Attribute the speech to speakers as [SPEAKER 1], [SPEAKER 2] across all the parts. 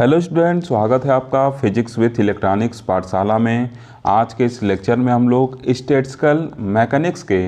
[SPEAKER 1] Hello student, स्वागत है आपका फिजिक्स विथ इलेक्ट्रॉनिक्स पाठशाला में। आज के इस लेक्चर में हम लोग स्टैटिस्टिकल मैकेनिक्स के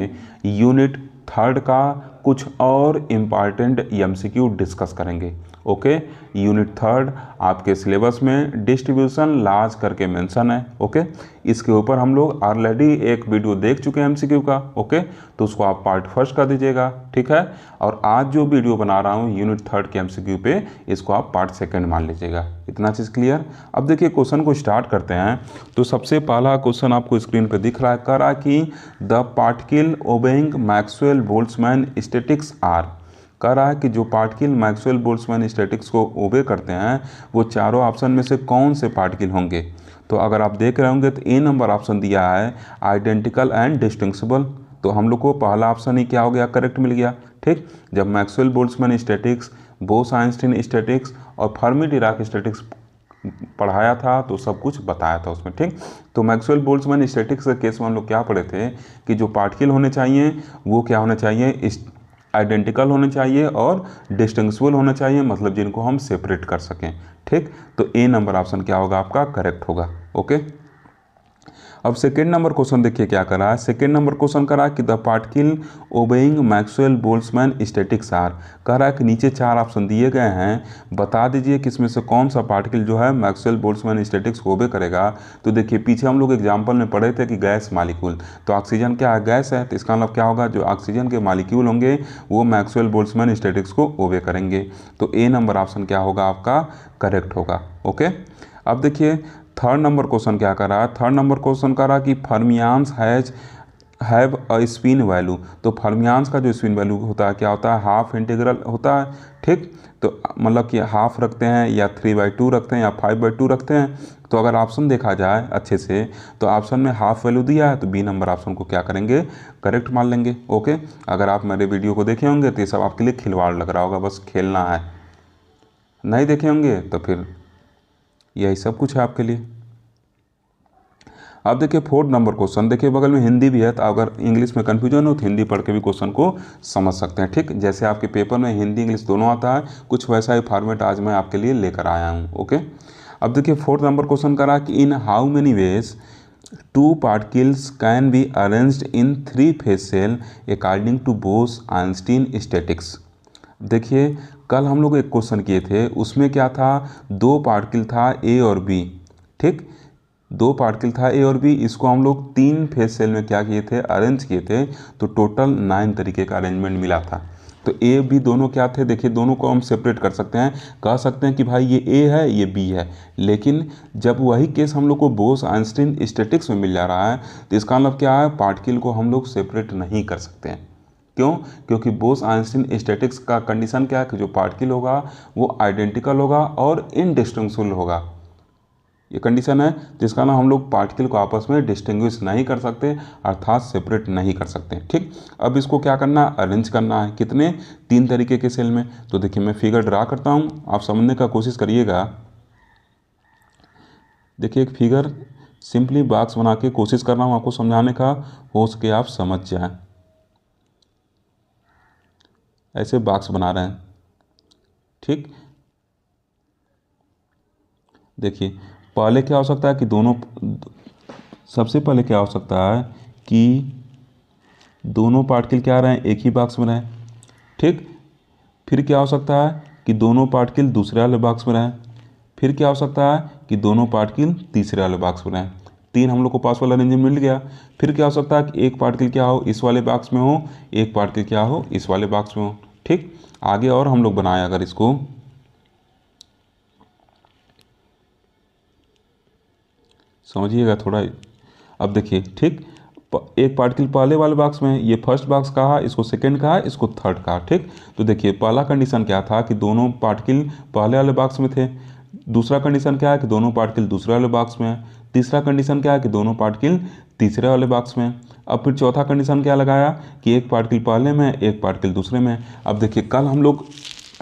[SPEAKER 1] यूनिट थर्ड का कुछ और इम्पॉर्टेंट एमसीक्यू डिस्कस करेंगे। ओके, यूनिट थर्ड आपके सिलेबस में डिस्ट्रीब्यूशन लॉज करके मेंशन है। ओके, इसके ऊपर हम लोग ऑलरेडी एक वीडियो देख चुके हैं एमसीक्यू का। ओके, तो उसको आप पार्ट फर्स्ट कर दीजिएगा, ठीक है। और आज जो वीडियो बना रहा हूँ यूनिट थर्ड के एमसीक्यू पे, इसको आप पार्ट सेकंड मान लीजिएगा। इतना चीज़ क्लियर। अब देखिए क्वेश्चन को स्टार्ट करते हैं। तो सबसे पहला क्वेश्चन आपको स्क्रीन पे दिख रहा है, कह रहा है कि the particle obeying Maxwell Boltzmann statistics are. कह रहा है कि जो पार्टिकल मैक्सवेल बोल्ट्जमैन स्टैटिक्स को ओबे करते हैं वो चारों ऑप्शन में से कौन से पार्टिकल होंगे। तो अगर आप देख रहे होंगे तो ए नंबर ऑप्शन दिया है आइडेंटिकल एंड डिस्टिंग्विशेबल। तो हम लोग को पहला ऑप्शन ही क्या हो गया, करेक्ट मिल गया। ठीक, जब Maxwell Boltzmann statics, Bose-Einstein statics और फर्मी-डिराक स्टैटिक्स पढ़ाया था तो सब कुछ बताया था उसमें। ठीक, तो मैक्सवेल बोल्ट्जमैन स्टैटिक्स के केस में हम लोग क्या पढ़े थे कि जो पार्टिकल होने चाहिए वो क्या होने चाहिए, आइडेंटिकल होने चाहिए और डिस्टिंग्विशेबल होना चाहिए, मतलब जिनको हम सेपरेट कर सकें। ठीक, तो ए नंबर ऑप्शन क्या होगा आपका, करेक्ट होगा। ओके, अब सेकेंड नंबर क्वेश्चन देखिए क्या कर रहा है। सेकेंड नंबर क्वेश्चन कर रहा है कि the particle obeying Maxwell Boltzmann statistics are. कह रहा है कि नीचे चार ऑप्शन दिए गए हैं, बता दीजिए कि इसमें से कौन सा पार्टिकल जो है मैक्सवेल बोल्ट्जमैन स्टैटिक्स को ओबे करेगा। तो देखिए पीछे हम लोग एग्जाम्पल में पढ़े थे कि गैस मालिक्यूल, तो ऑक्सीजन क्या है, गैस है। तो इसका मतलब क्या होगा, जो ऑक्सीजन के मालिक्यूल होंगे वो मैक्सवेल बोल्ट्जमैन स्टैटिक्स को ओबे करेंगे। तो ए नंबर ऑप्शन क्या होगा आपका, करेक्ट होगा। ओके, अब देखिए थर्ड नंबर क्वेश्चन क्या कर रहा है। थर्ड नंबर क्वेश्चन कर रहा है कि फर्मियान्स हैव अ स्पिन वैल्यू। तो फर्मियान्स का जो स्पिन वैल्यू होता है क्या होता है, हाफ इंटीग्रल होता है। ठीक, तो मतलब कि हाफ रखते हैं या 3/2 रखते हैं या 5/2 रखते हैं। तो अगर ऑप्शन देखा जाए अच्छे से तो ऑप्शन में हाफ वैल्यू दिया है, तो बी नंबर ऑप्शन को क्या करेंगे, करेक्ट मान लेंगे। ओके, अगर आप मेरे वीडियो को देखे होंगे तो ये सब आपके लिए खिलवाड़ लग रहा होगा, बस खेलना है। नहीं देखे होंगे तो फिर यही सब कुछ है आपके लिए। अब देखिए फोर्थ नंबर क्वेश्चन, देखिए बगल में हिंदी भी है, तो अगर इंग्लिश में कन्फ्यूजन हो तो हिंदी पढ़ के भी क्वेश्चन को समझ सकते हैं। ठीक, जैसे आपके पेपर में हिंदी इंग्लिश दोनों आता है, कुछ वैसा ही फॉर्मेट आज मैं आपके लिए लेकर आया हूँ। ओके, अब देखिए फोर्थ नंबर क्वेश्चन करा कि in how many ways two particles can be arranged in 3 phase cell according to Bose Einstein statistics. देखिए कल हम लोग एक क्वेश्चन किए थे, उसमें क्या था, दो पार्टिकल था ए और बी। ठीक, दो पार्टिकल था ए और बी, इसको हम लोग 3 फेज सेल में क्या किए थे, अरेंज किए थे। तो टोटल 9 तरीके का अरेंजमेंट मिला था। तो ए बी दोनों क्या थे, देखिए दोनों को हम सेपरेट कर सकते हैं, कह सकते हैं कि भाई ये ए है ये बी है। लेकिन जब वही केस हम लोग को बोस-आइंस्टीन स्टैटिक्स में मिल जा रहा है तो इसका मतलब क्या है, पार्टिकल को हम लोग सेपरेट नहीं कर सकते हैं। क्यों, क्योंकि बोस-आइंस्टीन स्टैटिक्स का कंडीशन क्या है कि जो पार्टिकल होगा वो आइडेंटिकल होगा और इनडिस्टिंग्विशेबल होगा। ये कंडीशन है जिसका नाम हम लोग पार्टिकल को आपस में डिस्टिंग्विश नहीं कर सकते, अर्थात सेपरेट नहीं कर सकते। ठीक, अब इसको क्या करना है, अरेंज करना है। कितने, 3 तरीके के सेल में। तो देखिए मैं फिगर ड्रा करता हूँ, आप समझने का कोशिश करिएगा। देखिए एक फिगर सिंपली बॉक्स बना के कोशिश कर रहा हूँ आपको समझाने का, हो सके आप समझ जाएं। ऐसे बॉक्स बना रहे हैं। ठीक, देखिए पहले क्या हो सकता है कि दोनों, सबसे पहले क्या हो सकता है कि दोनों पार्टिकल क्या रहे हैं, एक ही बॉक्स में रहें। ठीक, फिर क्या हो सकता है कि दोनों पार्टिकल दूसरे वाले बॉक्स में रहें। फिर क्या हो सकता है कि दोनों पार्टिकल तीसरे वाले बॉक्स में रहें। 3 हम लोग को पॉसिबल अरेंजमेंट मिल गया। फिर क्या हो सकता है कि एक पार्टिकल क्या हो, इस वाले बॉक्स में हो, एक पार्टिकल क्या हो, इस वाले बॉक्स में हो। ठीक, आगे और हम लोग बनाए अगर इसको, समझिएगा थोड़ा। अब देखिए ठीक, एक पार्टिकल पहले वाले बॉक्स में, ये फर्स्ट बॉक्स कहा, इसको सेकंड कहा, इसको थर्ड कहा। ठीक, तो देखिए पहला कंडीशन क्या था कि दोनों पार्टिकल पहले वाले बॉक्स में थे। दूसरा कंडीशन क्या है कि दोनों पार्टिकल दूसरे वाले बॉक्स में है। तीसरा कंडीशन क्या है कि दोनों पार्टिकल तीसरे वाले बॉक्स में। अब फिर चौथा कंडीशन क्या लगाया कि एक पार्टिकल पहले में एक पार्टिकल दूसरे में। अब देखिए कल हम लोग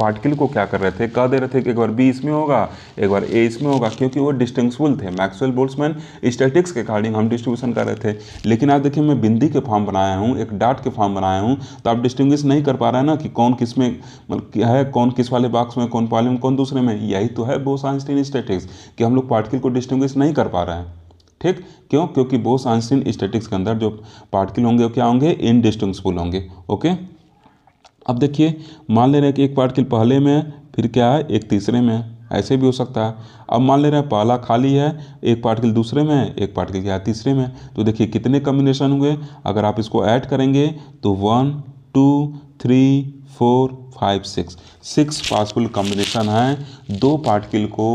[SPEAKER 1] पार्टिकल को क्या कर रहे थे, कह दे रहे थे कि एक बार बी इसमें होगा, एक बार ए इसमें होगा, क्योंकि वो डिस्टिंग्विशेबल थे। मैक्सवेल बोल्ट्जमैन स्टैटिक्स के अकॉर्डिंग हम डिस्ट्रीब्यूशन कर रहे थे। लेकिन आप देखिए मैं बिंदी के फॉर्म बनाया हूँ, एक डॉट के फॉर्म बनाया हूँ, तो आप डिस्टिंग्विश नहीं कर पा रहे हैं ना कि कौन किस में मतलब क्या है, कौन किस वाले बॉक्स में, कौन पहले में, कौन दूसरे में। यही तो है बोस-आइंस्टीन स्टैटिक्स कि हम लोग पार्टिकल को डिस्टिंग्विश नहीं कर पा रहे हैं। ठीक, क्यों? क्योंकि बोस-आइंस्टीन स्टैटिक्स के अंदर जो पार्टिकल होंगे वो क्या होंगे, इनडिस्टिंग्विशेबल होंगे। ओके, अब देखिए मान ले रहे हैं कि एक पार्टिकल पहले में, फिर क्या है, एक तीसरे में, ऐसे भी हो सकता है। अब मान ले रहे हैं पहला खाली है, एक पार्टिकल दूसरे में है, एक पार्टिकल क्या है, तीसरे में। तो देखिए कितने कम्बिनेशन हुए, अगर आप इसको ऐड करेंगे तो 1 2 3 4 5 6 पॉसिबल कॉम्बिनेशन हैं दो पार्टिकल को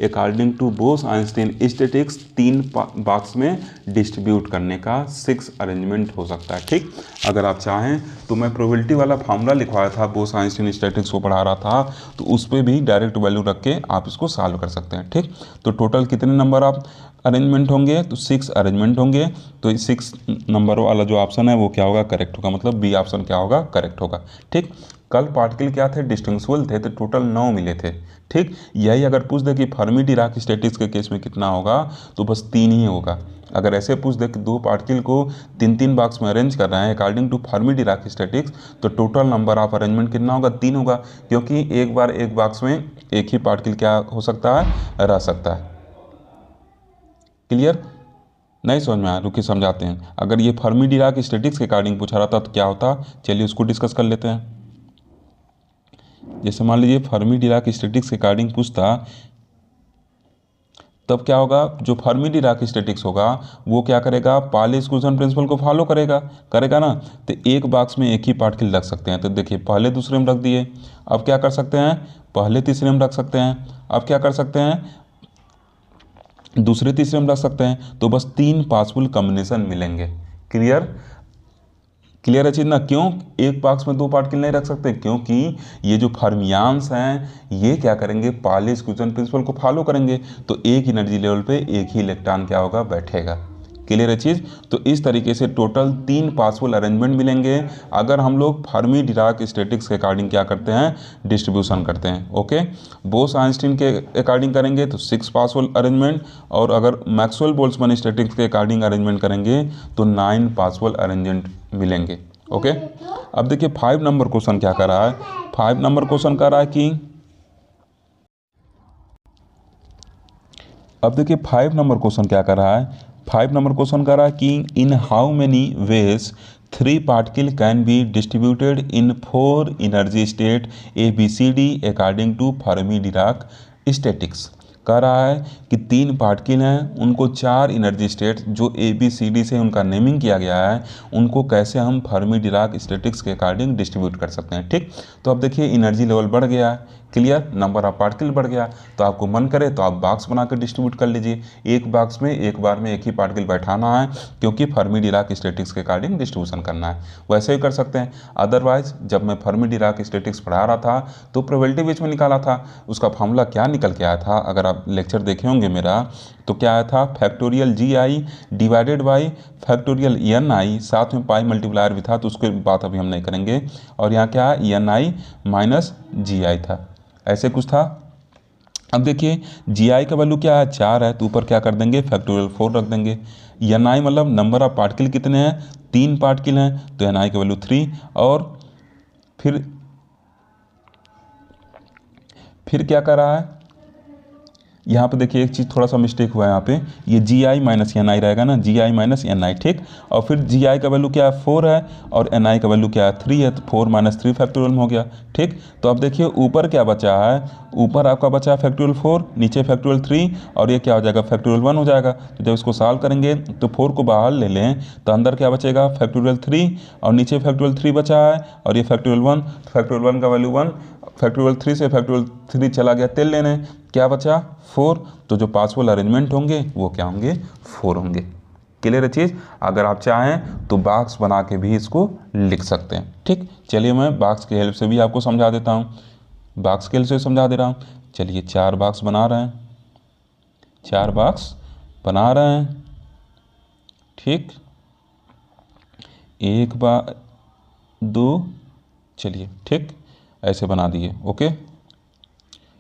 [SPEAKER 1] according to Bose Einstein statistics 3 box में डिस्ट्रीब्यूट करने का 6 अरेंजमेंट हो सकता है। ठीक, अगर आप चाहें तो मैं प्रोबेबिलिटी वाला फार्मूला लिखवाया था, बोस-आइंस्टीन स्टैटिक्स को पढ़ा रहा था, तो उस पर भी डायरेक्ट वैल्यू रख के आप इसको सॉल्व कर सकते हैं। ठीक, तो टोटल कितने नंबर आप अरेंजमेंट होंगे, तो 6 अरेंजमेंट होंगे। तो 6 नंबर वाला जो ऑप्शन है वो क्या होगा, करेक्ट होगा, मतलब बी ऑप्शन क्या होगा, करेक्ट होगा। ठीक, कल पार्टिकल क्या थे, डिस्टिंग्विशेबल थे, तो टोटल 9 मिले थे। ठीक, यही अगर पूछ दे कि फर्मी डिराक स्टैटिक्स के केस में कितना होगा, तो बस 3 ही होगा। अगर ऐसे पूछ दे कि दो पार्टिकल को 3 बॉक्स में अरेंज कर रहे हैं according to Fermi Dirac statistics, तो टोटल नंबर ऑफ अरेंजमेंट कितना होगा, 3 होगा, क्योंकि एक बार एक बॉक्स में एक ही पार्टिकल क्या हो सकता है, रह सकता है। क्लियर? नहीं समझ में आया, रुकिए समझाते हैं। अगर ये फर्मी डिराक स्टैटिक्स के अकॉर्डिंग पूछा रहता तो क्या होता, चलिए उसको डिस्कस कर लेते हैं। जैसे मान लीजिए फर्मी डिराक स्टैटिक्स के अकॉर्डिंग पूछता, तब क्या होगा, जो फर्मी डिराक स्टैटिक्स होगा वो क्या करेगा, पाले एक्सक्लूजन प्रिंसिपल को फॉलो करेगा ना। तो एक बॉक्स में एक ही पार्टिकल रख सकते हैं, तो देखिए पहले दूसरे में रख दिए, अब क्या कर सकते हैं, पहले तीसरे में रख सकते हैं, अब क्या कर सकते हैं, दूसरे तीसरे में रख सकते हैं। तो बस 3 पॉसिबल कॉम्बिनेशन मिलेंगे। क्लियर? क्लियर है चीज ना? क्यों एक बॉक्स में 2 पार्टिकल नहीं रख सकते, क्योंकि ये जो फर्मियांस हैं ये क्या करेंगे, पाले एक्सक्लूजन प्रिंसिपल को फॉलो करेंगे, तो एक एनर्जी लेवल पे एक ही इलेक्ट्रॉन क्या होगा, बैठेगा। क्लियर है चीज़? तो इस तरीके से टोटल 3 पॉसिबल अरेंजमेंट मिलेंगे अगर हम लोग फर्मी डिराक स्टैटिक्स के अकॉर्डिंग क्या करते हैं, डिस्ट्रीब्यूशन करते हैं। ओके, बोस-आइंस्टीन के अकॉर्डिंग करेंगे तो 6 पॉसिबल अरेंजमेंट, और अगर मैक्सवेल बोल्ट्जमैन स्टैटिक्स के अकॉर्डिंग अरेंजमेंट करेंगे तो 9 पॉसिबल अरेंजमेंट मिलेंगे। ओके, अब देखिए 5 नंबर क्वेश्चन क्या कर रहा है, 5 नंबर क्वेश्चन कर रहा है कि, अब देखिए 5 नंबर क्वेश्चन क्या कर रहा है, 5 नंबर क्वेश्चन कर रहा है कि in how many ways 3 particle can be distributed in 4 energy state ABCD according to Fermi Dirac statistics. कह रहा है कि 3 पार्टिकल हैं, उनको 4 एनर्जी स्टेट जो ABCD से उनका नेमिंग किया गया है, उनको कैसे हम फर्मी डिराक स्टैटिक्स के अकॉर्डिंग डिस्ट्रीब्यूट कर सकते हैं। ठीक, तो अब देखिए एनर्जी लेवल बढ़ गया है, क्लियर, नंबर ऑफ पार्टिकल बढ़ गया, तो आपको मन करे तो आप बॉक्स बनाकर डिस्ट्रीब्यूट कर लीजिए। एक बॉक्स में एक बार में एक ही पार्टिकल बैठाना है, क्योंकि फर्मी डिराक स्टैटिक्स के अकॉर्डिंग डिस्ट्रीब्यूशन करना है, वैसे ही कर सकते हैं। अदरवाइज जब मैं फर्मी डिराक स्टैटिक्स पढ़ा रहा था तो प्रोबेबिलिटी बीच में निकाला था, उसका फार्मूला क्या निकल के आया था, अगर आप लेक्चर देखे होंगे मेरा, तो क्या आया था, factorial GI divided by factorial NI, साथ में पाई मल्टीप्लायर भी था, तो उसकी बात अभी हम नहीं करेंगे। और यहाँ क्या है, NI माइनस GI था, ऐसे कुछ था। अब देखिए GI का वैल्यू क्या है, 4 है, तो ऊपर क्या कर देंगे, फैक्टोरियल 4 रख देंगे। NI मतलब नंबर ऑफ पार्टिकल कितने हैं, 3 पार्टिकल हैं, तो NI का वैल्यू 3। और फिर क्या कर रहा है, यहाँ पे देखिए एक चीज़ थोड़ा सा मिस्टेक हुआ है, यहाँ पे ये GI माइनस NI रहेगा ना, GI माइनस NI। ठीक, और फिर GI का वैल्यू क्या है, 4 है, और NI का वैल्यू क्या है, 3 है, तो 4 माइनस 3 फैक्टोरियल हो गया। ठीक, तो अब देखिए ऊपर क्या बचा है, ऊपर आपका बचा है फैक्टोरियल 4, नीचे फैक्टोरियल 3, और ये क्या हो जाएगा, फैक्टोरियल 1 हो जाएगा। तो जब इसको सॉल्व करेंगे तो 4 को बाहर ले लें तो अंदर क्या बचेगा, फैक्टोरियल 3, और नीचे फैक्टोरियल 3 बचा है, और ये फैक्टोरियल 1, फैक्टोरियल 1 का वैल्यू 1, फैक्टोरियल 3 से फैक्टोरियल 3 चला गया, तेल लेने, क्या बचा, 4। तो जो पॉसिबल अरेंजमेंट होंगे वो क्या होंगे, 4 होंगे। क्लियर है चीज़? अगर आप चाहें तो बॉक्स बना के भी इसको लिख सकते हैं। ठीक, चलिए मैं बॉक्स की हेल्प से भी आपको समझा देता हूँ, बॉक्स के हेल्प से समझा दे रहा हूँ। चलिए 4 बॉक्स बना रहे हैं, 4 बॉक्स बना रहे हैं। ठीक, 1 2, चलिए ठीक, ऐसे बना दिए। ओके,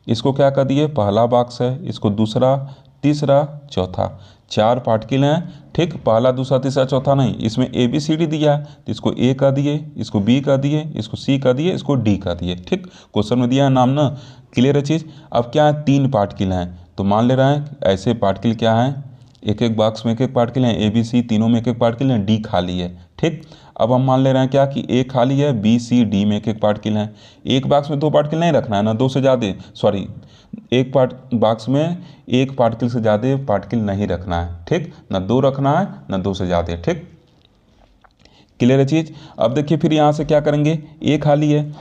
[SPEAKER 1] इसको क्या कर दिए, पहला बॉक्स है, इसको दूसरा, तीसरा, चौथा, 4 पार्टिकल हैं। ठीक, पहला, दूसरा, तीसरा, चौथा नहीं, इसमें ए बी सी डी दिया है तो इसको ए का दिए, इसको बी का दिए, इसको सी का दिए, इसको डी का दिए। ठीक, क्वेश्चन में दिया है नाम ना, क्लियर है चीज़। अब क्या है, 3 पार्टिकल हैं तो मान ले रहे हैं ऐसे पार्टिकल क्या हैं, एक एक बॉक्स में एक एक पार्टिकल हैं, ए बी सी तीनों में एक एक पार्टिकल हैं, डी खाली है। ठीक, अब हम मान ले रहे हैं क्या कि ए खाली है, बी सी डी में एक एक पार्टिकल हैं। एक बॉक्स में 2 पार्टिकल नहीं रखना है ना, 2 से ज़्यादा, सॉरी, एक बॉक्स में एक पार्टिकल से ज़्यादा पार्टिकल नहीं रखना है। ठीक, ना 2 रखना है ना 2 से ज़्यादा। ठीक, क्लियर है चीज़। अब देखिए फिर यहाँ से क्या करेंगे, ए खाली है,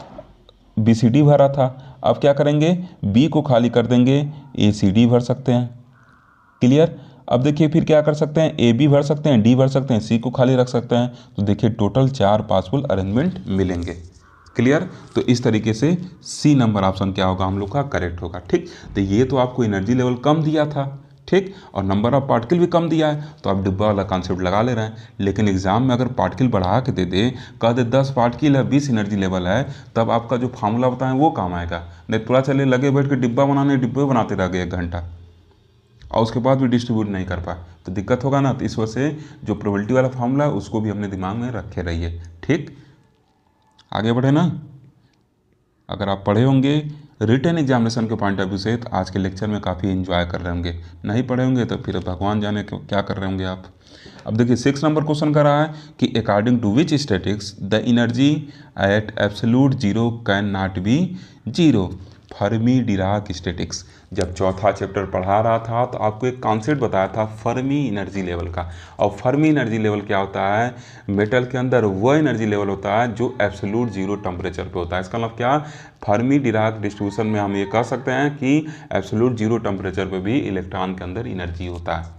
[SPEAKER 1] बी सी डी भरा था, अब क्या करेंगे, बी को खाली कर देंगे, ए सी डी भर सकते हैं। क्लियर। अब देखिए फिर क्या कर सकते हैं, ए बी भर सकते हैं, डी भर सकते हैं, सी को खाली रख सकते हैं। तो देखिए टोटल 4 पॉसिबल अरेंजमेंट मिलेंगे। क्लियर। तो इस तरीके से सी नंबर ऑप्शन क्या होगा हम लोग का करेक्ट होगा। ठीक, तो ये तो आपको एनर्जी लेवल कम दिया था, ठीक, और नंबर ऑफ पार्टिकल भी कम दिया है तो आप डिब्बा वाला कॉन्सेप्ट लगा ले रहे हैं। लेकिन एग्जाम में अगर पार्टिकल बढ़ा के दे दे, कह दे 10 पार्टिकल है, 20 एनर्जी लेवल है, तब आपका जो फार्मूला बताएं वो काम आएगा। नहीं पूरा चले लगे बैठ के डिब्बा बनाने, डिब्बे बनाते रह गए 1 घंटा और उसके बाद भी डिस्ट्रीब्यूट नहीं कर पाए तो दिक्कत होगा ना। तो इस वजह से जो प्रोबेबिलिटी वाला फार्मूला है उसको भी अपने दिमाग में रखे रहिए। ठीक, आगे बढ़े ना। अगर आप पढ़े होंगे रिटन एग्जामिनेशन के पॉइंट ऑफ व्यू से तो आज के लेक्चर में काफ़ी एंजॉय कर रहे होंगे, नहीं पढ़े होंगे तो फिर भगवान जाने क्या कर रहे होंगे आप। अब देखिए 6 नंबर क्वेश्चन कर रहा है कि according to which statistics the energy at absolute zero can not be zero, Fermi Dirac statistics. जब चौथा चैप्टर पढ़ा रहा था तो आपको एक कॉन्सेप्ट बताया था फर्मी एनर्जी लेवल का। और फर्मी एनर्जी लेवल क्या होता है, मेटल के अंदर वह एनर्जी लेवल होता है जो एब्सोल्यूट जीरो टेम्परेचर पे होता है। इसका मतलब क्या, फर्मी डिराक डिस्ट्रीब्यूशन में हम ये कह सकते हैं कि एब्सोल्यूट जीरो टेम्परेचर पे भी इलेक्ट्रॉन के अंदर एनर्जी होता है।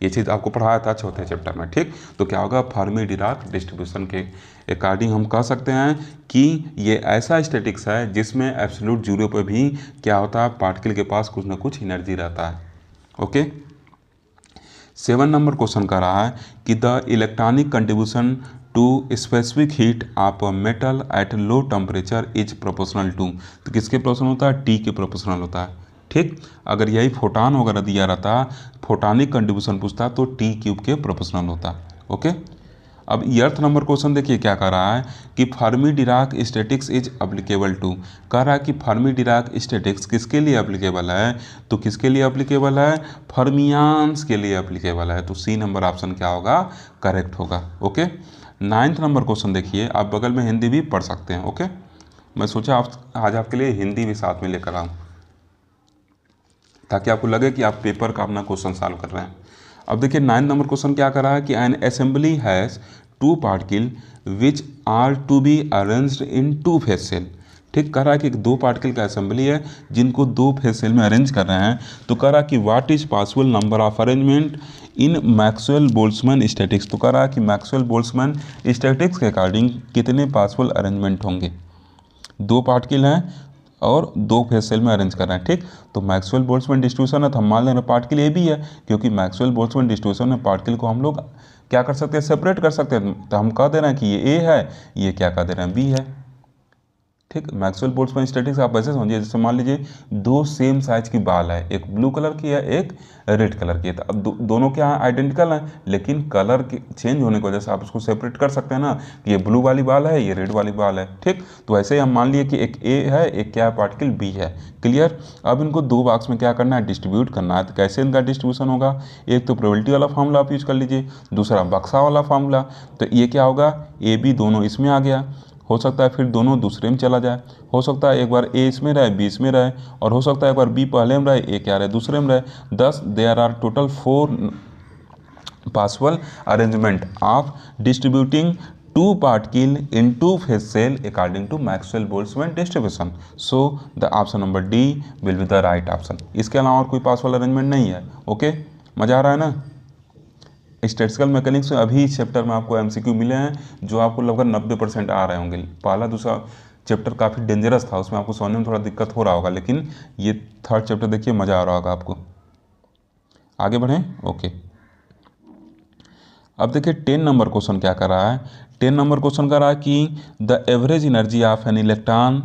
[SPEAKER 1] ये चीज़ आपको पढ़ाया था चौथे चैप्टर में। ठीक, तो क्या होगा, फर्मी डिराक डिस्ट्रीब्यूशन के अकॉर्डिंग हम कह सकते हैं कि ये ऐसा स्टैटिक्स है जिसमें एब्सोल्यूट जीरो पे भी क्या होता है, पार्टिकल के पास कुछ ना कुछ एनर्जी रहता है। ओके, 7 नंबर क्वेश्चन का रहा है कि the electronic contribution to specific heat of metal at low temperature is proportional to. तो किसके प्रोपोर्शनल होता है, टी के प्रोपोर्शनल होता है। ठीक, अगर यही फोटान वगैरह दिया रहता, फोटानिक कंट्रीब्यूशन पूछता तो टी क्यूब के प्रोपोर्शनल होता। ओके, अब 8 नंबर क्वेश्चन देखिए क्या कह रहा है कि Fermi Dirac statistics is applicable to. कह रहा है कि फर्मी डिराक स्टैटिक्स किसके लिए एप्लीकेबल है, तो किसके लिए एप्लीकेबल है, फर्मियान्स के लिए एप्लीकेबल है। तो सी नंबर ऑप्शन क्या होगा, करेक्ट होगा। ओके, 9 नंबर क्वेश्चन देखिए, आप बगल में हिंदी भी पढ़ सकते हैं। ओके, मैं सोचा आज आपके लिए हिंदी भी साथ में लेकर आऊँ ताकि आपको लगे कि आप पेपर का अपना क्वेश्चन सॉल्व कर रहे हैं। अब देखिए 9 नंबर क्वेश्चन क्या कर रहा है कि an assembly has 2 particle which are to be arranged in 2 phase cell. ठीक, कह रहा है कि 2 पार्टिकल का असेंबली है जिनको 2 फेज सेल में अरेंज कर रहे हैं। तो कह रहा है कि what is possible number of arrangement in Maxwell Boltzmann statics. तो कह रहा है कि मैक्सवेल बोल्ट्जमैन स्टैटिक्स के अकॉर्डिंग कितने पॉसिबल अरेंजमेंट होंगे। 2 पार्टिकल हैं और 2 फेज सेल में अरेंज कर रहे हैं। ठीक, तो मैक्सवेल बोल्ट्जमैन डिस्ट्रीब्यूशन है तो हम मान लें पार्टिकल ए भी है, क्योंकि मैक्सवेल बोल्ट्जमैन डिस्ट्रीब्यूशन में पार्टिकल को हम लोग क्या कर सकते हैं, सेपरेट कर सकते हैं। तो हम कह दे रहे हैं कि ये ए है, ये क्या कह दे रहे हैं, बी है। ठीक, मैक्सवेल बोल्ट्जमैन स्टैटिक्स आप ऐसे समझिए जैसे मान लीजिए 2 सेम साइज की बाल है, एक ब्लू कलर की है एक रेड कलर की है। तो अब दोनों क्या है, आइडेंटिकल हैं, लेकिन कलर के चेंज होने की वजह से आप उसको सेपरेट कर सकते हैं ना, कि ये ब्लू वाली बाल है, ये रेड वाली बाल है। ठीक, तो ऐसे ही हम मान लिए कि एक ए है, एक क्या है, पार्टिकल बी है। क्लियर। अब इनको 2 बॉक्स में क्या करना है, डिस्ट्रीब्यूट करना है। तो कैसे इनका डिस्ट्रीब्यूशन होगा, एक तो प्रोबेबिलिटी वाला फार्मूला आप यूज कर लीजिए, दूसरा बक्सा वाला फार्मूला। तो ये क्या होगा, ए बी दोनों इसमें आ गया, हो सकता है फिर दोनों दूसरे में चला जाए, हो सकता है एक बार ए इसमें रहे बी इसमें रहे, और हो सकता है एक बार बी पहले में रहे ए क्या रहे दूसरे में रहे। Thus there are total 4 possible arrangement of distributing 2 particle in 2 phase cell according to Maxwell Boltzmann distribution. So the option number D will be the right option. इसके अलावा और कोई पॉसिबल अरेंजमेंट नहीं है। ओके, मज़ा आ रहा है ना। स्टैटिस्टिकल मैकेनिक्स में अभी इस चैप्टर में आपको एमसीक्यू मिले हैं जो आपको लगभग 90% आ रहे होंगे। पहला दूसरा चैप्टर काफ़ी डेंजरस था, उसमें आपको समझने में थोड़ा दिक्कत हो रहा होगा, लेकिन ये 3rd चैप्टर देखिए मज़ा आ रहा होगा आपको। आगे बढ़ें। ओके, अब देखिए 10 नंबर क्वेश्चन क्या कर रहा है। 10 नंबर क्वेश्चन कर रहा है कि the average energy of an electron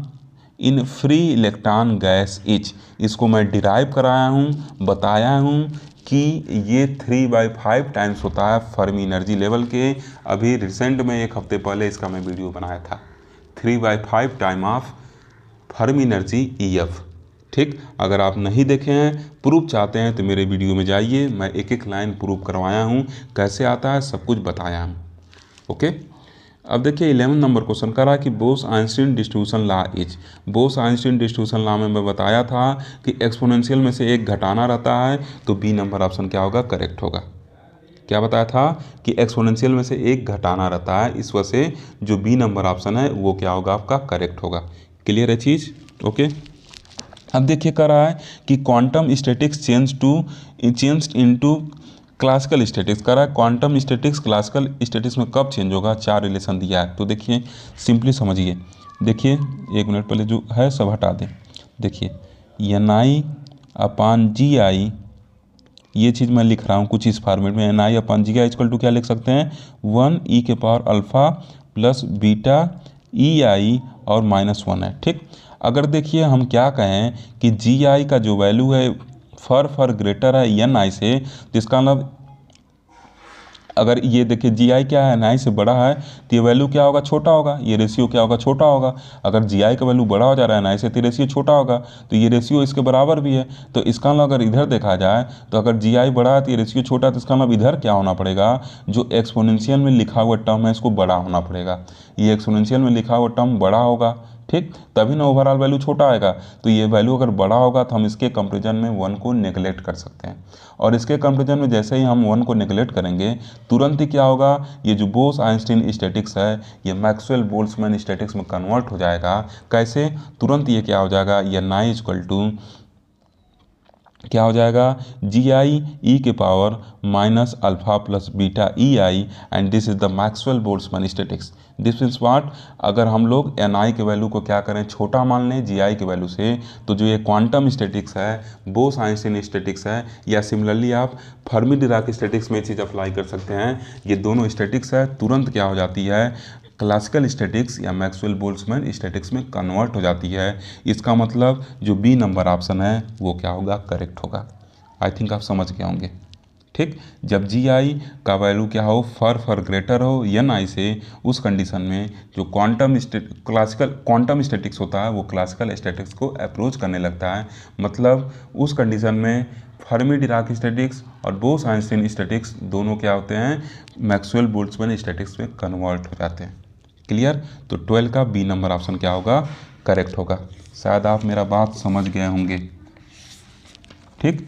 [SPEAKER 1] in free electron gas is, इसको मैं डिराइव कराया हूँ, बताया हूँ कि ये 3/5 टाइम्स होता है फर्मी एनर्जी लेवल के। अभी रिसेंट में 1 हफ्ते पहले इसका मैं वीडियो बनाया था, 3/5 time of Fermi energy EF। ठीक, अगर आप नहीं देखे हैं, प्रूफ चाहते हैं तो मेरे वीडियो में जाइए, मैं एक एक लाइन प्रूफ करवाया हूँ, कैसे आता है सब कुछ बताया हूँ। ओके, अब देखिए 11 नंबर क्वेश्चन करा कि Bose Einstein distribution law is. Bose Einstein distribution law में मैं बताया था कि एक्सपोनेंशियल में से एक घटाना रहता है, तो बी नंबर ऑप्शन क्या होगा, करेक्ट होगा। क्या बताया था कि एक्सपोनेंशियल में से एक घटाना रहता है, इस वजह से जो बी नंबर ऑप्शन है वो क्या होगा, आपका करेक्ट होगा। क्लियर है चीज़? ओके, अब देखिए कह रहा है कि quantum statics change into classical statics. कह रहा है क्वांटम स्टैटिक्स क्लासिकल स्टैटिक्स में कब चेंज होगा, 4 रिलेशन दिया है। तो देखिए सिंपली समझिए, देखिए 1 मिनट पहले जो है सब हटा दें। देखिए Ni/Gi, ये चीज़ मैं लिख रहा हूँ कुछ इस फॉर्मेट में। Ni/Gi इक्वल टू क्या लिख सकते हैं, 1e⁴ प्लस बीटा EI और -1 है। ठीक, अगर देखिए हम क्या कहें कि Gi का जो वैल्यू है फर ग्रेटर है Ni से, तो इसका मतलब अगर ये देखिए Gi क्या है, Ni से बड़ा है, तो ये वैल्यू क्या होगा, छोटा होगा, ये रेशियो क्या होगा, छोटा होगा। अगर Gi का वैल्यू बड़ा हो जा रहा है Ni से, तो रेशियो छोटा होगा, तो ये रेशियो इसके बराबर भी है। तो इसका मतलब अगर इधर देखा जाए, तो अगर Gi बड़ा है तो ये रेशियो छोटा है, तो इसका मतलब इधर क्या होना पड़ेगा, जो एक्सपोनेंशियल में लिखा हुआ टर्म है इसको बड़ा होना पड़ेगा। ये एक्सपोनेंशियल में लिखा हुआ टर्म बड़ा होगा, ठीक, तभी ना ओवरऑल वैल्यू छोटा आएगा। तो ये वैल्यू अगर बड़ा होगा तो हम इसके कंपेरिजन में 1 को नेगलेक्ट कर सकते हैं, और इसके कंपेरिजन में जैसे ही हम 1 को नेगलेक्ट करेंगे, तुरंत ही क्या होगा, ये जो बोस आइंस्टीन स्टैटिक्स है ये मैक्सवेल बोल्ट्जमैन स्टैटिक्स में कन्वर्ट हो जाएगा। कैसे, तुरंत ये क्या हो जाएगा, ये Ni इक्वल टू क्या हो जाएगा, Gi⁴ -α plus beta EI, and this is the Maxwell Boltzmann statistics. This means what, अगर हम लोग Ni के वैल्यू को क्या करें, छोटा मान लें Gi के वैल्यू से, तो जो ये क्वांटम स्टैटिक्स है, बोस आइंस्टीन स्टैटिक्स है, या सिमिलरली आप फर्मी डिराक स्टैटिक्स में चीज़ अप्लाई कर सकते हैं, ये दोनों स्टैटिक्स है, तुरंत क्या हो जाती है, क्लासिकल स्टैटिक्स या मैक्सवेल बोल्ट्जमैन स्टैटिक्स में कन्वर्ट हो जाती है। इसका मतलब जो बी नंबर ऑप्शन है वो क्या होगा, करेक्ट होगा। आई थिंक आप समझ गए होंगे। ठीक, जब Gi का वैल्यू क्या हो, फर ग्रेटर हो Ni से, उस कंडीशन में जो क्लासिकल क्वांटम स्टैटिक्स होता है वो क्लासिकल स्टैटिक्स को अप्रोच करने लगता है। मतलब उस कंडीशन में फर्मी डिराक स्टैटिक्स और बोस आइंस्टीन स्टैटिक्स दोनों क्या होते हैं, मैक्सवेल बोल्ट्जमैन स्टैटिक्स में कन्वर्ट हो जाते हैं। क्लियर? तो 12 का बी नंबर ऑप्शन क्या होगा, करेक्ट होगा। शायद आप मेरा बात समझ गए होंगे। ठीक,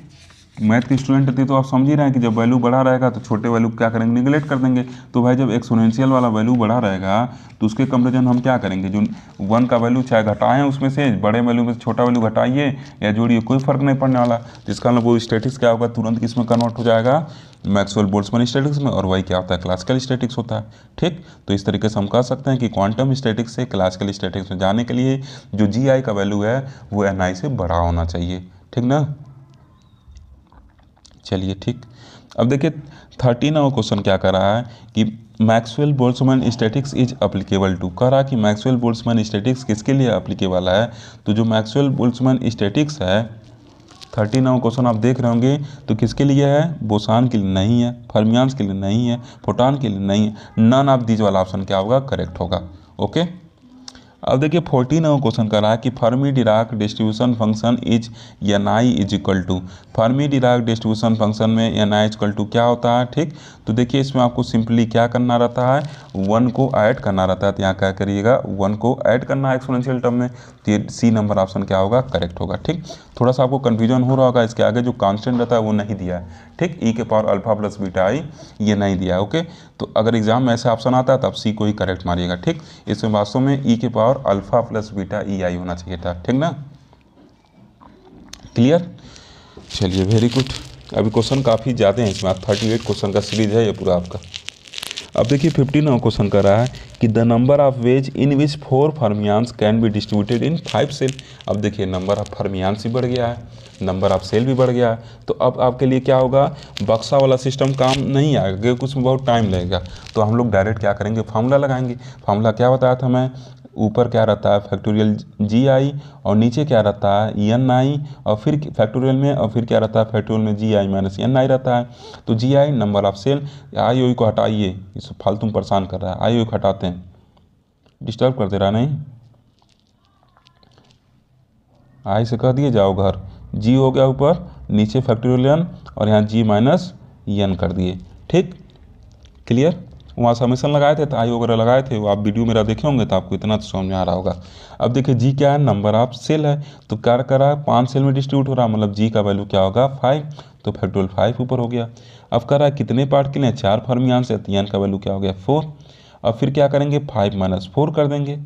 [SPEAKER 1] मैथ के स्टूडेंट थे तो आप समझ ही रहे हैं कि जब वैल्यू बड़ा रहेगा तो छोटे वैल्यू क्या करेंगे, निगलेक्ट कर देंगे। तो भाई जब एक्सपोनेंशियल वाला वैल्यू बड़ा रहेगा तो उसके कंपेरिजन हम क्या करेंगे, जो 1 का वैल्यू चाहे घटाएं उसमें से, बड़े वैल्यू में से छोटा वैल्यू घटाइए या जोड़िए, कोई फर्क नहीं पड़ने वाला। तो इसका मतलब वो स्टैटिक्स क्या होगा, तुरंत किस में कन्वर्ट हो जाएगा, मैक्सवेल बोल्ट्जमैन स्टैटिक्स में, और वही क्या होता है, क्लासिकल स्टैटिक्स होता है। ठीक, तो इस तरीके से हम कह सकते हैं कि क्वांटम स्टैटिक्स से क्लासिकल स्टैटिक्स में जाने के लिए जो Gi का वैल्यू है वो Ni से बड़ा होना चाहिए। ठीक ना, चलिए ठीक। अब देखिए 13वां क्वेश्चन क्या कर रहा है कि Maxwell Boltzmann statistics is applicable to. कह रहा कि मैक्सवेल बोल्ट्जमैन स्टैटिक्स किसके लिए अप्लीकेबल है। तो जो मैक्सवेल बोल्ट्जमैन स्टैटिक्स है, 13वां क्वेश्चन आप देख रहे होंगे, तो किसके लिए है, बोसान के लिए नहीं है, फर्मियान्स के लिए नहीं है, फोटॉन के लिए नहीं है। नन ऑफ दीज वाला ऑप्शन क्या होगा, करेक्ट होगा। ओके, अब देखिए 14वां क्वेश्चन कर रहा है कि Fermi Dirac distribution function is Ni is equal to. Fermi Dirac distribution function में Ni इक्वल टू क्या होता है। ठीक, तो देखिए इसमें आपको सिंपली क्या करना रहता है, 1 को ऐड करना रहता है। तो यहाँ क्या करिएगा, 1 को ऐड करना है एक्सपोनेंशियल टर्म में, तो ये सी नंबर ऑप्शन क्या होगा, करेक्ट होगा। ठीक, थोड़ा सा आपको कन्फ्यूजन हो रहा होगा, इसके आगे जो कांस्टेंट रहता है वो नहीं दिया है। ठीक, e⁴ प्लस बीटा I ये नहीं दिया है। ओके, तो अगर एग्जाम में ऐसा ऑप्शन आता है तब सी को ही करेक्ट मारिएगा। ठीक, इसमें वास्तव में e⁴ प्लस बीटा EI होना चाहिए था। ठीक ना, क्लियर? चलिए वेरी गुड। अभी क्वेश्चन काफ़ी ज़्यादा हैं इसमें, 38 क्वेश्चन का सीरीज है ये पूरा आपका। अब देखिए 15वां क्वेश्चन कर रहा है कि the number of ways in which 4 fermions can be distributed in 5 cell. अब देखिए नंबर ऑफ फर्मियान्स भी बढ़ गया है, नंबर ऑफ सेल भी बढ़ गया है, तो अब आपके लिए क्या होगा, बक्सा वाला सिस्टम काम नहीं आएगा, कुछ बहुत टाइम लगेगा। तो हम लोग डायरेक्ट क्या करेंगे, फार्मूला लगाएंगे। फार्मूला क्या बताया था मैं, ऊपर क्या रहता है फैक्टोरियल जी आई और नीचे क्या रहता है एन आई और फिर फैक्टोरियल में और फिर क्या रहता है फैक्टोरियल में जी आई माइनस एन आई रहता है। तो जी आई नंबर ऑफ सेल, आई ओ को हटाइए, इस फालतू में परेशान कर रहा है, आई ओ को हटाते हैं, डिस्टर्ब कर दे रहा नहीं, आई से कह दिए जाओ घर, जी हो गया ऊपर, नीचे फैक्टोरियल एन और यहाँ जी माइनस एन कर दिए। ठीक, क्लियर। वहाँ समेशन लगाए थे तो आई वगैरह लगाए थे, वो आप वीडियो मेरा देखे होंगे तो आपको इतना तो समझ में आ रहा होगा। अब देखिए जी क्या है, नंबर ऑफ सेल है, तो क्या कर रहा है 5 सेल में डिस्ट्रीब्यूट हो रहा है, मतलब जी का वैल्यू क्या होगा 5, तो फैक्टोरियल 5 ऊपर हो गया। अब कर रहा है कितने पार्ट के लिए 4 फर्मियान से, एन का वैल्यू क्या हो गया 4। अब फिर क्या करेंगे 5 माइनस 4 कर देंगे।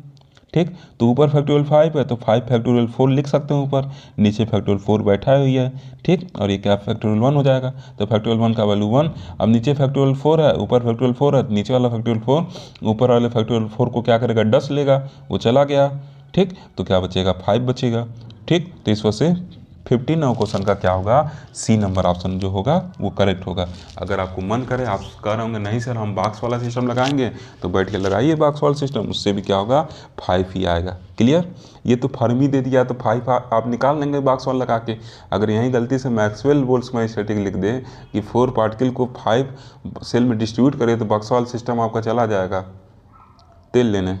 [SPEAKER 1] ठीक, तो ऊपर फैक्टोरियल 5 है तो 5 फैक्टोरियल 4 लिख सकते हैं ऊपर, नीचे फैक्टोरियल 4 बैठा हुई है। ठीक, और ये क्या फैक्टोरियल 1 हो जाएगा, तो फैक्टोरियल 1 का वैल्यू 1। अब नीचे फैक्टोरियल 4 है, ऊपर फैक्टोरियल 4 है, नीचे वाला फैक्टोरियल 4 ऊपर वाले फैक्टोरियल 4 को क्या करेगा डस्ट लेगा, वो चला गया। ठीक, तो क्या बचेगा 5 बचेगा। ठीक, तो इस वजह से 15 नंबर क्वेश्चन का क्या होगा, सी नंबर ऑप्शन जो होगा वो करेक्ट होगा। अगर आपको मन करे, आप कह रहे होंगे नहीं सर हम बॉक्स वाला सिस्टम लगाएंगे, तो बैठ के लगाइए बॉक्स वाला सिस्टम, उससे भी क्या होगा 5 ही आएगा। क्लियर। ये तो फर्मी दे दिया तो 5 आप निकाल लेंगे बॉक्स वाला लगा के। अगर यहीं गलती से मैक्सवेल बोल्ट्जमैन स्टैटिक लिख दे कि 4 पार्टिकल को 5 सेल में डिस्ट्रीब्यूट करे, तो बॉक्स वाला सिस्टम आपका चला जाएगा तेल लेने।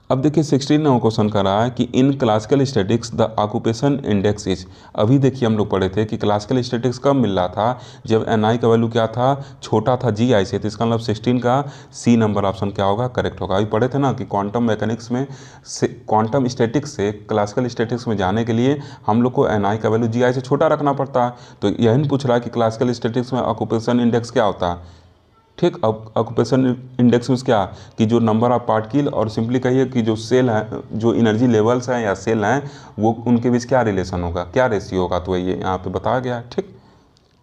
[SPEAKER 1] अब देखिए 16 नंबर क्वेश्चन कर रहा है कि in classical statics the occupation index is. अभी देखिए हम लोग पढ़े थे कि क्लासिकल स्टैटिक्स कब मिल रहा था, जब एन आई का वैल्यू क्या था छोटा था जी आई से, तो इसका मतलब 16 का सी नंबर ऑप्शन क्या होगा करेक्ट होगा। अभी पढ़े थे ना कि क्वांटम मैकेनिक्स में क्वांटम स्टैटिक्स से क्लासिकल स्टैटिक्स में जाने के लिए हम लोग को एन आई का वैल्यू जी आई से छोटा रखना पड़ता है। तो यही पूछ रहा है कि क्लासिकल स्टैटिक्स में ऑक्यूपेशन इंडेक्स क्या होता है। ठीक, ऑक्यूपेशन इंडेक्स में क्या कि जो नंबर ऑफ पार्टिकल और सिंपली कहिए कि जो सेल है, जो एनर्जी लेवल्स हैं या सेल हैं, वो उनके बीच क्या रिलेशन होगा, क्या रेशियो होगा, तो ये यहाँ पे बताया गया है। ठीक,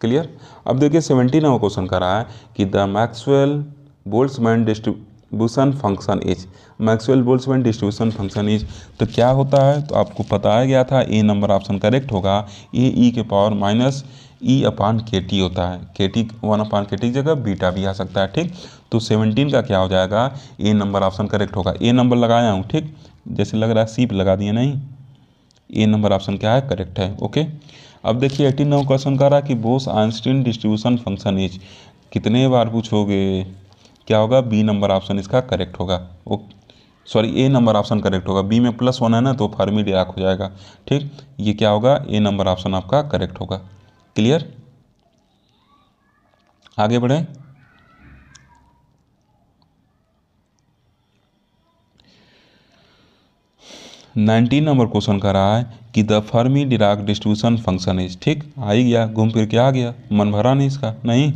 [SPEAKER 1] क्लियर। अब देखिए 17 नंबर क्वेश्चन कर रहा है कि the Maxwell Boltzmann distribution function is. Maxwell Boltzmann distribution function is तो क्या होता है, तो आपको बताया गया था ए नंबर ऑप्शन करेक्ट होगा। ए ई के पावर माइनस ई अपान के टी होता है, के टी 1 अपान के टी की जगह बीटा भी आ सकता है। ठीक, तो 17 का क्या हो जाएगा, ए नंबर ऑप्शन करेक्ट होगा। ए नंबर लगाया हूँ, ठीक, जैसे लग रहा है सी पे लगा दिए, नहीं, ए नंबर ऑप्शन क्या है करेक्ट है। ओके, अब देखिए 18 नंबर क्वेश्चन कर रहा है कि Bose Einstein distribution function is. कितने बार पूछोगे, क्या होगा बी नंबर ऑप्शन इसका करेक्ट होगा। सॉरी ए नंबर ऑप्शन करेक्ट होगा, बी में +1 है ना तो फर्मी डिराक हो जाएगा। ठीक, ये क्या होगा ए नंबर ऑप्शन आपका करेक्ट होगा। क्लियर, आगे बढ़े। नाइनटीन नंबर क्वेश्चन का रहा है कि the Fermi Dirac distribution function is. ठीक, आ ही गया, घूम फिर के आ गया, मन भरा नहीं इसका, नहीं।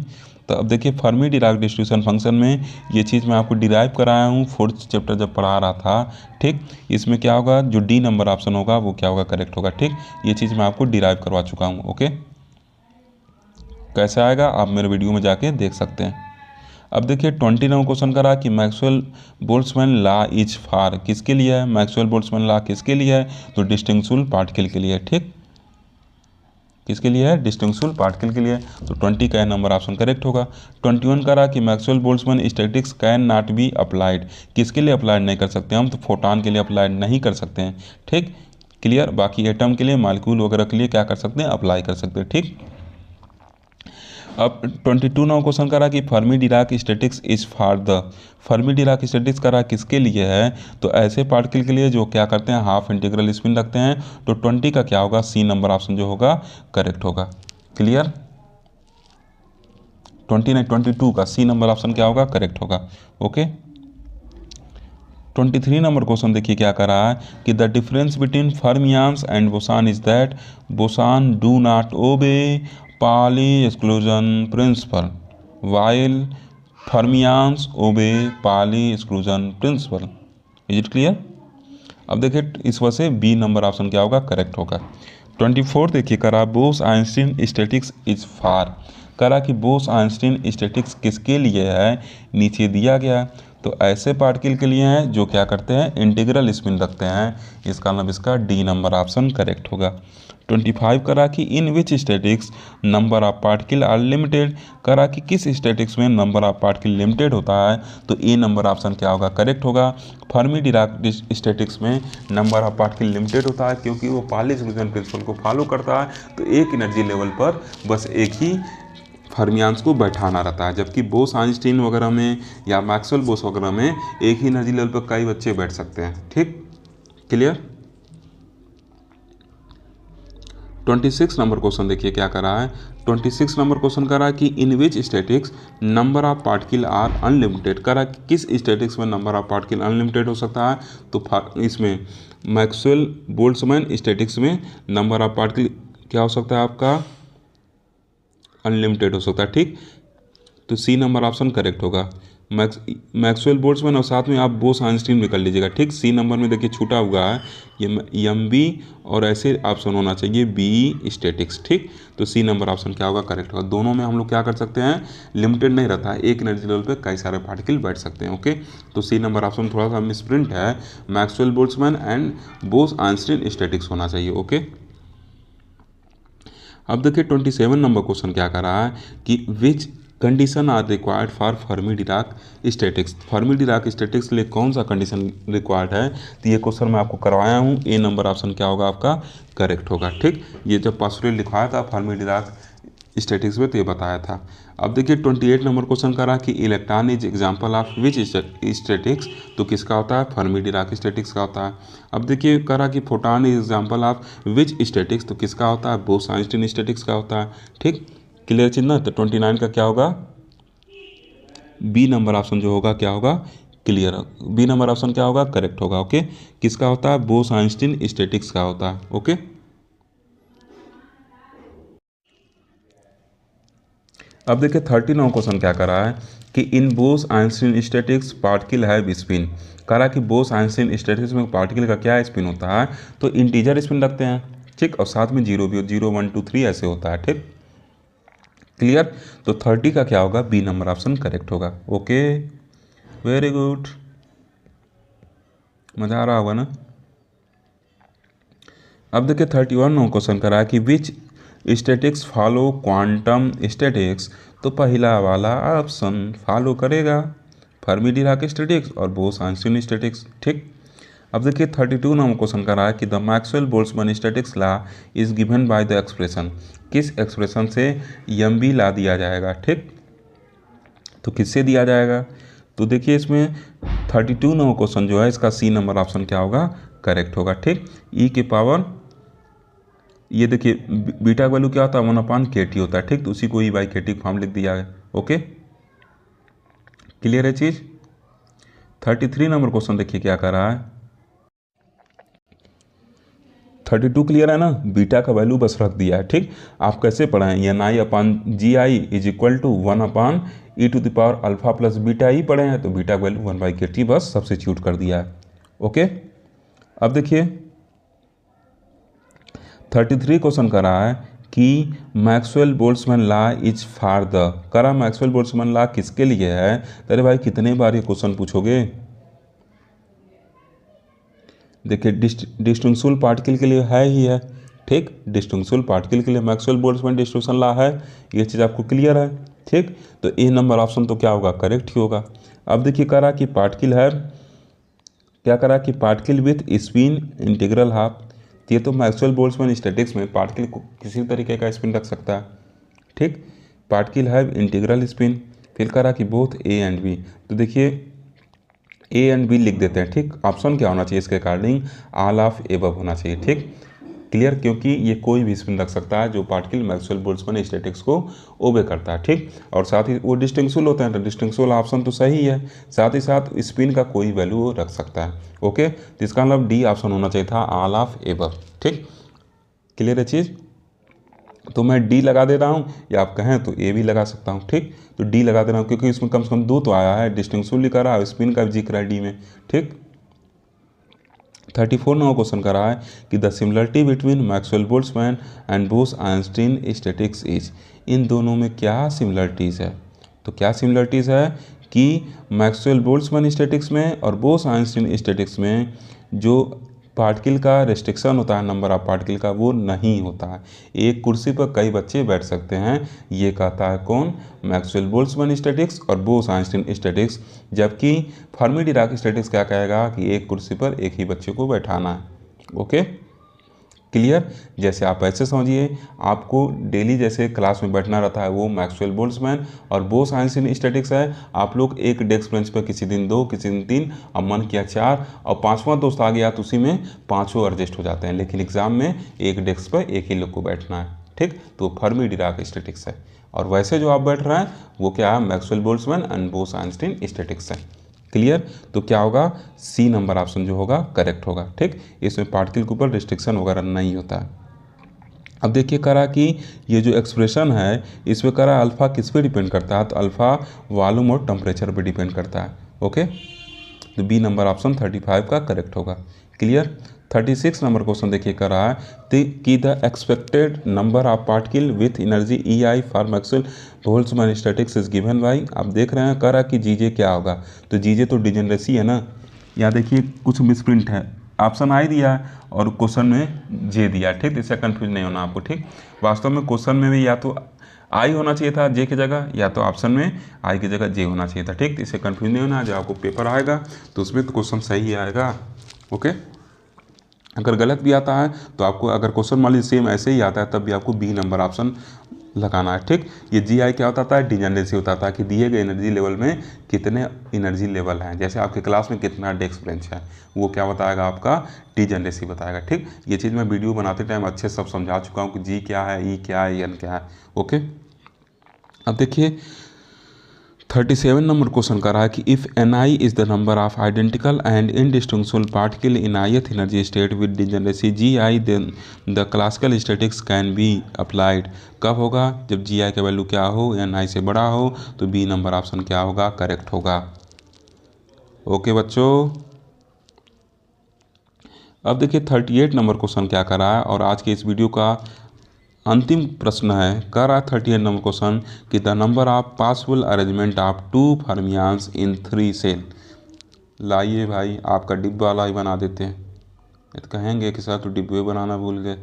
[SPEAKER 1] तो अब देखिए फर्मी डिराक डिस्ट्रीब्यूशन फंक्शन में ये चीज़ मैं आपको डिराइव कराया हूँ 4th चैप्टर जब पढ़ा रहा था। ठीक, इसमें क्या होगा, जो डी नंबर ऑप्शन होगा वो क्या होगा करेक्ट होगा। ठीक, ये चीज़ मैं आपको डिराइव करवा चुका हूँ। ओके, कैसे आएगा आप मेरे वीडियो में जाके देख सकते हैं। अब देखिए 20 नंबर क्वेश्चन करा कि Maxwell Boltzmann law is for, किसके लिए है, मैक्सवेल बोल्ट्जमैन लॉ किसके लिए है, तो डिस्टिंक्शुअल पार्टिकल के लिए। ठीक, किसके लिए है, डिस्टिंक्शुअल पार्टिकल के लिए। तो 20 का नंबर ऑप्शन करेक्ट होगा। 21 करा कि Maxwell Boltzmann statics can not be applied, किसके लिए अप्लाइड नहीं कर सकते हम, तो फोटॉन के लिए अप्लाइड नहीं कर सकते हैं। ठीक, क्लियर। बाकी एटम के लिए, मालिक्यूल वगैरह के लिए क्या कर सकते हैं, अप्लाई कर सकते हैं। ठीक, अब 22 नंबर क्वेश्चन करा कि Fermi Dirac statistics is for the, Fermi Dirac statics करा किसके लिए है, तो ऐसे पार्टिकल के लिए जो क्या करते हैं हाफ इंटीग्रल स्पिन रखते हैं। तो 20 का क्या होगा, सी नंबर ऑप्शन जो होगा करेक्ट होगा। क्लियर, 20 नहीं 22 का सी नंबर ऑप्शन क्या होगा करेक्ट होगा। ओके, 23 नंबर क्वेश्चन देखिए क्या कर रहा है कि the difference between fermions and boson is that boson do not obey Pauli exclusion principle while fermions obey Pauli exclusion principle. Is it clear. अब देखिए इस वजह से बी नंबर ऑप्शन क्या होगा करेक्ट होगा। 24 देखिए करा Bose Einstein statistics is for, करा कि बोस आइंस्टीन स्टैटिक्स किसके लिए है, नीचे दिया गया। तो ऐसे पार्टिकल के लिए हैं जो क्या करते हैं, इंटीग्रल स्पिन रखते हैं। इसका मतलब इसका डी नंबर ऑप्शन करेक्ट होगा। 25 करा कि in which statistics number of particle are limited, करा कि किस स्टैटिक्स में नंबर ऑफ पार्टिकल लिमिटेड होता है। तो ए नंबर ऑप्शन क्या होगा, करेक्ट होगा। फर्मी डिराक स्टैटिक्स में नंबर ऑफ पार्टिकल लिमिटेड होता है क्योंकि वो पाली एक्सक्लूजन प्रिंसिपल को फॉलो करता है। तो एक एनर्जी लेवल पर बस एक ही फर्मियांस को बैठाना रहता है, जबकि बोस आइंस्टीन वगैरह में या मैक्सवेल बोस वगैरह में एक ही एनर्जी लेवल पर कई बच्चे बैठ सकते हैं। ठीक, क्लियर। 26 नंबर क्वेश्चन देखिए क्या कर रहा है। 26 नंबर क्वेश्चन कर रहा है कि in which statistics number of particle are unlimited, कर रहा है कि किस स्टैटिक्स में नंबर ऑफ पार्टिकल अनलिमिटेड हो सकता है। तो इसमें मैक्सवेल बोल्ट्जमैन स्टैटिक्स में नंबर ऑफ पार्टिकल क्या हो सकता है आपका, अनलिमिटेड हो सकता है। ठीक, तो सी नंबर ऑप्शन करेक्ट होगा। मैक्सवेल बोल्ट्जमैन और साथ में आप बोस आइंस्टीन भी कर लीजिएगा। ठीक, सी नंबर में देखिए छूटा हुआ है ये एम बी और ऐसे ऑप्शन होना चाहिए बी स्टैटिक्स। ठीक, तो सी नंबर ऑप्शन क्या होगा, करेक्ट होगा। दोनों में हम लोग क्या कर सकते हैं, लिमिटेड नहीं रहता है, एक एनर्जी लेवल पे कई सारे पार्टिकल बैठ सकते हैं। ओके, तो सी नंबर ऑप्शन थोड़ा सा मिसप्रिंट है, Maxwell Boltzmann and Bose Einstein statics होना चाहिए। ओके, अब देखिए 27 नंबर क्वेश्चन क्या कर रहा है कि which condition are required for Fermi Dirac statistics. Fermi Dirac statistics के लिए कौन सा कंडीशन रिक्वायर्ड है, तो ये क्वेश्चन मैं आपको करवाया हूँ। ए नंबर ऑप्शन क्या होगा आपका, करेक्ट होगा। ठीक, ये जब पास्टोरियल लिखवाया था फर्मी डिराक स्टैटिक्स में तो ये बताया था। अब देखिए 28 नंबर क्वेश्चन कर रहा कि electron is example of which statics, तो किसका होता है, फर्मी डिराक स्टैटिक्स का होता है। अब देखिए कह रहा कि photon is example of which statics, तो किसका होता है, बोस आइंस्टीन स्टैटिक्स का होता है। ठीक, क्लियर चिन्ह। तो 29 का क्या होगा, बी नंबर ऑप्शन जो होगा क्या होगा, क्लियर। बी नंबर ऑप्शन क्या होगा, करेक्ट होगा। ओके, किसका होता है, बोस आइंस्टीन स्टैटिक्स का होता है। ओके, अब देखिए 39 क्वेश्चन क्या कर रहा है कि in Bose Einstein statistics particle have spin, कह रहा है कि बोस आइंस्टीन स्टैटिक्स में पार्टिकल का क्या स्पिन होता है, तो इंटीजर स्पिन रखते हैं। ठीक, और साथ में जीरो भी, 0 1 2 3 ऐसे होता है। ठीक, क्लियर। तो 30 का क्या होगा, बी नंबर ऑप्शन करेक्ट होगा। ओके, वेरी गुड, मज़ा आ रहा होगा ना। अब देखिए 31 क्वेश्चन करा है कि विच स्टैटिक्स फॉलो क्वांटम स्टैटिक्स, तो पहला वाला ऑप्शन फॉलो करेगा, फर्मी डिराक स्टैटिक्स और बोस आइंस्टीन स्टैटिक्स। ठीक, अब देखिए 32 नंबर क्वेश्चन कर रहा है कि the Maxwell Boltzmann statics law is given by the expression, किस एक्सप्रेशन से एम बी ला दिया जाएगा। ठीक, तो किससे दिया जाएगा, तो देखिए इसमें 32 नंबर क्वेश्चन जो है इसका सी नंबर ऑप्शन क्या होगा, करेक्ट होगा। ठीक, ई के पावर, ये देखिए बीटा का वैल्यू क्या होता है, 1/kT होता है। ठीक, तो उसी को ई बाई के टी फॉर्म लिख दिया है। ओके, क्लियर है चीज़। 33 नंबर क्वेश्चन देखिए क्या कर रहा है, 32 क्लियर है ना, बीटा का वैल्यू बस रख दिया है। ठीक, आप कैसे पढ़ाएं, N I upon G I is equal to 1/e⁻ alpha plus beta ही पढ़े हैं, तो बीटा का वैल्यू 1/kT बस सब्स्टिट्यूट कर दिया है। ओके, अब देखिए 33 क्वेश्चन कर रहा है कि Maxwell Boltzmann law is for the, करा मैक्सवेल बोल्ट्जमैन लॉ किसके लिए है। अरे भाई कितने बार ये क्वेश्चन पूछोगे, देखिए डिस्टिंक्शनल पार्टिकल के लिए है ही है। ठीक, डिस्टिंक्शनल पार्टिकल के लिए मैक्सवेल बोल्ट्जमैन डिस्ट्रीब्यूशन लॉ है, ये चीज़ आपको क्लियर है। ठीक, तो ए नंबर ऑप्शन तो क्या होगा, करेक्ट ही होगा। अब देखिए कह रहा कि पार्टिकल है, क्या करा कि particle with spin integral half, ये तो मैक्सवेल बोल्ट्जमैन स्टैटिक्स में पार्टिकल को किसी तरीके का स्पिन रख सकता है। ठीक, पार्टिकल हैव इंटीग्रल स्पिन, फिर करा कि बोथ ए एंड बी, तो देखिए ए एंड बी लिख देते हैं। ठीक, ऑप्शन क्या होना चाहिए इसके अकॉर्डिंग, ऑल ऑफ एबव होना चाहिए। ठीक, क्लियर, क्योंकि ये कोई भी स्पिन रख सकता है जो पार्टिकल मैक्सवेल बोल्ट्जमैन स्टैटिक्स को ओबे करता है। ठीक, और साथ ही वो डिस्टिंक्शनल होते हैं, तो डिस्टिंक्शनल ऑप्शन तो सही है, साथ ही साथ स्पिन का कोई वैल्यू वो रख सकता है। ओके, तो इसका मतलब डी ऑप्शन होना चाहिए था, ऑल ऑफ एबव। ठीक, क्लियर है चीज़। तो मैं डी लगा दे रहा हूँ, या आप कहें तो ए भी लगा सकता हूँ। ठीक, तो डी लगा दे रहा हूँ क्योंकि इसमें कम से कम 2 तो आया है, डिस्टिंक्शनल लिखा रहा है, स्पिन का भी जिक्र है डी में। ठीक, 34 नंबर क्वेश्चन कर रहा है कि the similarity between Maxwell Boltzmann and Bose Einstein statistics is, इन दोनों में क्या सिमिलरिटीज़ है। तो क्या सिमिलरिटीज़ है कि मैक्सवेल बोल्ट्जमैन स्टैटिक्स में और बोस आइंस्टीन स्टैटिक्स में जो पार्टिकल का रेस्ट्रिक्शन होता है, नंबर ऑफ पार्टिकल का, वो नहीं होता है। एक कुर्सी पर कई बच्चे बैठ सकते हैं, ये कहता है कौन, मैक्सवेल बोल्ट्जमैन स्टैटिक्स और बोस आइंस्टीन स्टैटिक्स। जबकि फर्मी डिराक स्टैटिक्स क्या कहेगा कि एक कुर्सी पर एक ही बच्चे को बैठाना है। Okay, clear. जैसे आप ऐसे समझिए, आपको डेली जैसे क्लास में बैठना रहता है, वो मैक्सवेल बोल्ट्जमैन और बोस आइंस्टीन स्टैटिक्स है। आप लोग एक डेस्क बेंच पर किसी दिन 2, किसी दिन 3, अब मन किया 4 और 5वां दोस्त आ गया तो उसी में 5 एडजस्ट हो जाते हैं, लेकिन एग्जाम में एक डेस्क पर एक ही लोग को बैठना है। ठीक, तो फर्मी डिराक स्टैटिक्स है। और वैसे जो आप बैठ रहे हैं वो क्या है, Maxwell Boltzmann and Bose Einstein statics है। क्लियर। तो क्या होगा, सी नंबर ऑप्शन जो होगा करेक्ट होगा। ठीक, इसमें पार्टिकल के ऊपर रिस्ट्रिक्शन वगैरह नहीं होता है। अब देखिए करा कि ये जो एक्सप्रेशन है इसमें करा अल्फ़ा किस पे डिपेंड करता है, तो अल्फ़ा वॉल्यूम और टेम्परेचर पे डिपेंड करता है। ओके, तो बी नंबर ऑप्शन 35 का करेक्ट होगा। क्लियर। 36 नंबर क्वेश्चन देखिए कर रहा है कि the expected number of particle with energy EI for Maxwell Boltzmann statistics is given by. आप देख रहे हैं कर रहा कि जीजे क्या होगा, तो जीजे तो डिजेनरेसी है ना। यहाँ देखिए कुछ मिसप्रिंट है, ऑप्शन आई दिया है और क्वेश्चन में जे दिया। ठीक, इससे कंफ्यूज नहीं होना आपको। ठीक, वास्तव में क्वेश्चन में भी या तो आई होना चाहिए था जे की जगह, या तो ऑप्शन में आई की जगह जे होना चाहिए था। ठीक, इससे कंफ्यूज नहीं होना। जब आपको पेपर आएगा तो उसमें तो क्वेश्चन सही आएगा। ओके, अगर गलत भी आता है तो आपको, अगर क्वेश्चन मान लीजिए सेम ऐसे ही आता है तब भी आपको बी नंबर ऑप्शन लगाना है। ठीक, ये GI क्या होता है, डिजेनरेसी होता था कि दिए गए एनर्जी लेवल में कितने एनर्जी लेवल हैं। जैसे आपके क्लास में कितना डेस्क बेंच है, वो क्या बताएगा, आपका डिजेनरेसी बताएगा। ठीक, ये चीज़ मैं वीडियो बनाते टाइम अच्छे सब समझा चुका हूँ कि जी क्या है, ई क्या है, एन क्या है। ओके, अब देखिए 37 नंबर क्वेश्चन कर रहा है कि if Ni is the number of identical and indistinguishable particle in ith energy state with degeneracy Gi, then the classical statistics can be applied. कब होगा, जब Gi का वैल्यू क्या हो, Ni से बड़ा हो, तो बी नंबर ऑप्शन क्या होगा, करेक्ट होगा। ओके बच्चों, अब देखिए 38 नंबर क्वेश्चन क्या कर रहा है, और आज के इस वीडियो का अंतिम प्रश्न है। कर रहा 38 नंबर क्वेश्चन कि the number of possible arrangement of 2 fermions in 3 cell. लाइए भाई, आपका डिब्बा वाला ही बना देते हैं। ये तो कहेंगे कि सर तो डिब्बे बनाना भूल गए,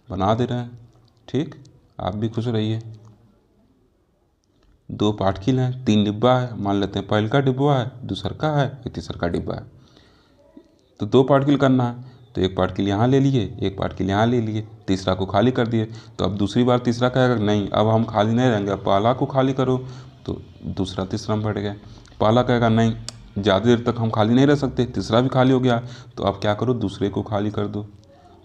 [SPEAKER 1] बना दे रहे हैं। ठीक, आप भी खुश रहिए। 2 पार्टिकल हैं, 3 डिब्बा है, मान लेते हैं पहले का डिब्बा है, दूसरा का है, तीसरा का डिब्बा है। तो 2 पार्टिकल करना है, तो एक पार्टिकल यहाँ ले लिए, एक पार्टिकल यहाँ ले लिए, तीसरा को खाली कर दिए। तो अब दूसरी बार तीसरा कहेगा नहीं, अब हम खाली नहीं रहेंगे, अब पहला को खाली करो, तो दूसरा तीसरा में बढ़ गया। पहला कहेगा नहीं, ज़्यादा देर तक हम खाली नहीं रह सकते, तीसरा भी खाली हो गया, तो अब क्या करो, दूसरे को खाली कर दो।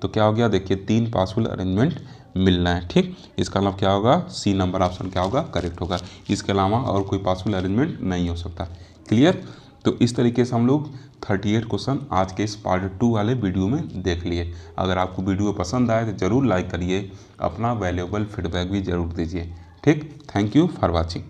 [SPEAKER 1] तो क्या हो गया, देखिए 3 पॉसिबल अरेंजमेंट मिलना है। ठीक, इसका मतलब क्या होगा, सी नंबर ऑप्शन क्या होगा, करेक्ट होगा। इसके अलावा और कोई पॉसिबल अरेंजमेंट नहीं हो सकता। क्लियर। तो इस तरीके से हम लोग 38 क्वेश्चन आज के इस पार्ट 2 वाले वीडियो में देख लिए। अगर आपको वीडियो पसंद आए तो ज़रूर लाइक करिए, अपना वैल्यूएबल फीडबैक भी ज़रूर दीजिए। ठीक, थैंक यू फॉर वॉचिंग।